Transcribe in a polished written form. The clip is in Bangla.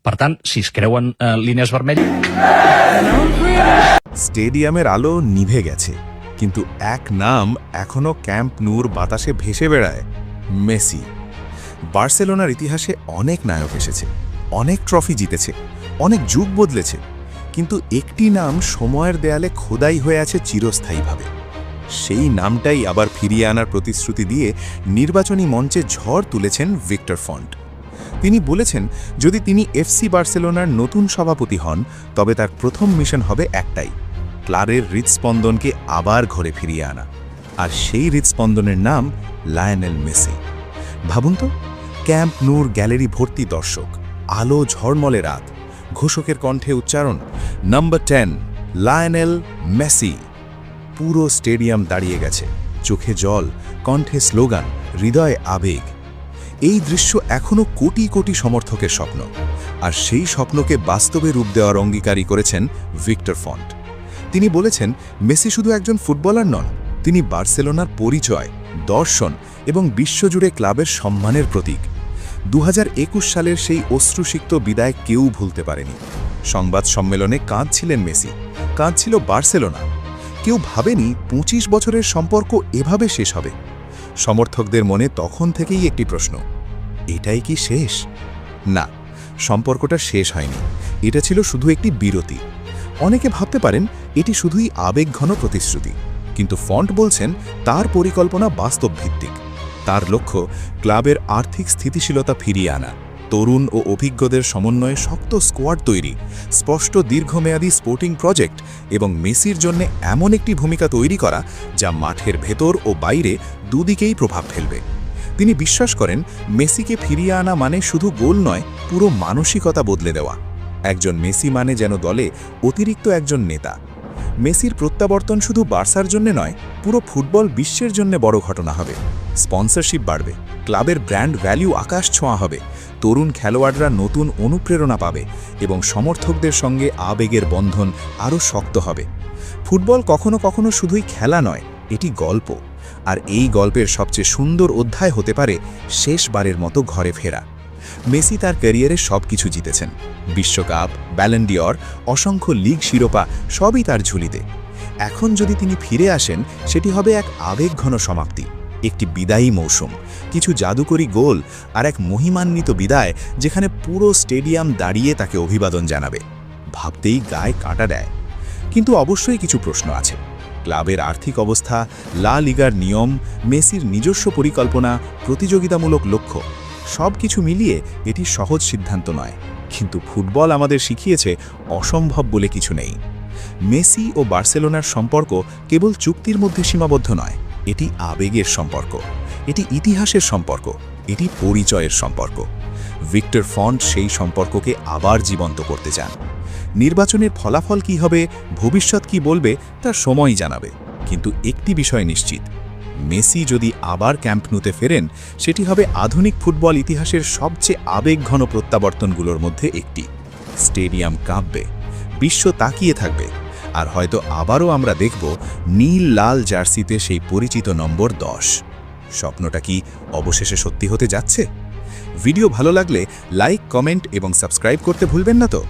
Per tant, si es creuen línies vermelles... স্টেডিয়ামের আলো নিভে গেছে, কিন্তু এক নাম এখনো ক্যাম্প নূর বাতাসে ভেসে বেড়ায়: মেসি। বার্সেলোনার ইতিহাসে অনেক নায়ক এসেছে, অনেক ট্রফি জিতেছে, অনেক যুগ বদলেছে, কিন্তু একটি নাম সময়ের দেয়ালে খোদাই হয়ে আছে চিরস্থায়ীভাবে। সেই নামটাই আবার ফিরিয়ে আনার প্রতিশ্রুতি দিয়ে নির্বাচনী মঞ্চে ঝড় তুলেছেন ভিক্টর ফন্ট। তিনি বলেছেন, যদি তিনি এফসি বার্সেলোনার নতুন সভাপতি হন, তবে তার প্রথম মিশন হবে একটাই: ক্লাবের হৃৎস্পন্দনকে আবার ঘরে ফিরিয়ে আনা। আর সেই হৃৎস্পন্দনের নাম লায়নেল মেসি। ভাবুন তো, ক্যাম্প নূর গ্যালারি ভর্তি দর্শক, আলো ঝড়মলে রাত, ঘোষকের কণ্ঠে উচ্চারণ, নাম্বার 10 লায়নেল মেসি। পুরো স্টেডিয়াম দাঁড়িয়ে গেছে, চোখে জল, কণ্ঠে স্লোগান, হৃদয়ে আবেগ। এই দৃশ্য এখনও কোটি কোটি সমর্থকের স্বপ্ন, আর সেই স্বপ্নকে বাস্তবে রূপ দেওয়ার অঙ্গীকারই করেছেন ভিক্টর ফন্ট। তিনি বলেছেন, মেসি শুধু একজন ফুটবলার নন, তিনি বার্সেলোনার পরিচয়, দর্শন এবং বিশ্বজুড়ে ক্লাবের সম্মানের প্রতীক। 2021 সালের সেই অশ্রুসিক্ত বিদায় কেউ ভুলতে পারেনি। সংবাদ সম্মেলনে কাঁদছিলেন মেসি, কাঁদছিল বার্সেলোনা। কেউ ভাবেনি 25 বছরের সম্পর্ক এভাবে শেষ হবে। সমর্থকদের মনে তখন থেকেই একটি প্রশ্ন: এটাই কি শেষ? না, সম্পর্কটা শেষ হয়নি। এটা ছিল শুধু একটি বিরতি। অনেকে ভাবতে পারেন এটি শুধুই আবেগঘন প্রতিশ্রুতি, কিন্তু ফন্ট বলছেন তার পরিকল্পনা বাস্তবভিত্তিক। তার লক্ষ্য ক্লাবের আর্থিক স্থিতিশীলতা ফিরিয়ে আনা, তরুণ ও অভিজ্ঞদের সমন্বয়ে শক্ত স্কোয়াড তৈরি, স্পষ্ট দীর্ঘমেয়াদী স্পোর্টিং প্রজেক্ট এবং মেসির জন্য এমন একটি ভূমিকা তৈরি করা যা মাঠের ভেতর ও বাইরে দুদিকেই প্রভাব ফেলবে। তিনি বিশ্বাস করেন, মেসিকে ফিরিয়ে আনা মানে শুধু গোল নয়, পুরো মানসিকতা বদলে দেওয়া। একজন মেসি মানে যেন দলে অতিরিক্ত একজন নেতা। মেসির প্রত্যাবর্তন শুধু বার্সার জন্য নয়, পুরো ফুটবল বিশ্বের জন্য বড় ঘটনা হবে। স্পন্সরশিপ বাড়বে, ক্লাবের ব্র্যান্ড ভ্যালু আকাশ ছোঁয়া হবে, তরুণ খেলোয়াড়রা নতুন অনুপ্রেরণা পাবে এবং সমর্থকদের সঙ্গে আবেগের বন্ধন আরও শক্ত হবে। ফুটবল কখনো কখনো শুধুই খেলা নয়, এটি গল্প। আর এই গল্পের সবচেয়ে সুন্দর অধ্যায় হতে পারে শেষবারের মতো ঘরে ফেরা। মেসি তার ক্যারিয়ারে সব কিছু জিতেছেন, বিশ্বকাপ, ব্যালন ডি'অর, অসংখ্য লিগ শিরোপা, সবই তার ঝুলিতে। এখন যদি তিনি ফিরে আসেন, সেটি হবে এক আবেগঘন সমাপ্তি, একটি বিদায়ী মৌসুম, কিছু জাদুকরী গোল আর এক মহিমান্বিত বিদায়, যেখানে পুরো স্টেডিয়াম দাঁড়িয়ে তাকে অভিবাদন জানাবে। ভাবতেই গায়ে কাঁটা দেয়। কিন্তু অবশ্যই কিছু প্রশ্ন আছে। ক্লাবের আর্থিক অবস্থা, লা লিগার নিয়ম, মেসির নিজস্ব পরিকল্পনা, প্রতিযোগিতামূলক লক্ষ্য, সব কিছু মিলিয়ে এটি সহজ সিদ্ধান্ত নয়। কিন্তু ফুটবল আমাদের শিখিয়েছে অসম্ভব বলে কিছু নেই। মেসি ও বার্সেলোনার সম্পর্ক কেবল চুক্তির মধ্যে সীমাবদ্ধ নয়, এটি আবেগের সম্পর্ক, এটি ইতিহাসের সম্পর্ক, এটি পরিচয়ের সম্পর্ক। ভিক্টর ফন্ট সেই সম্পর্ককে আবার জীবন্ত করতে চান। নির্বাচনের ফলাফল কি হবে, ভবিষ্যৎ কি বলবে, তা সময়ই জানাবে। কিন্তু একটি বিষয় নিশ্চিত, মেসি যদি আবার ক্যাম্প নুতে ফেরেন, সেটি হবে আধুনিক ফুটবল ইতিহাসের সবচেয়ে আবেগঘন প্রত্যাবর্তনগুলোর মধ্যে একটি। স্টেডিয়াম কাঁপবে, বিশ্ব তাকিয়ে থাকবে, আর হয়তো আবারও আমরা দেখব নীল লাল জার্সিতে সেই পরিচিত নম্বর 10। স্বপ্নটা কি অবশেষে সত্যি হতে যাচ্ছে? ভিডিও ভালো লাগলে লাইক, কমেন্ট এবং সাবস্ক্রাইব করতে ভুলবেন না তো।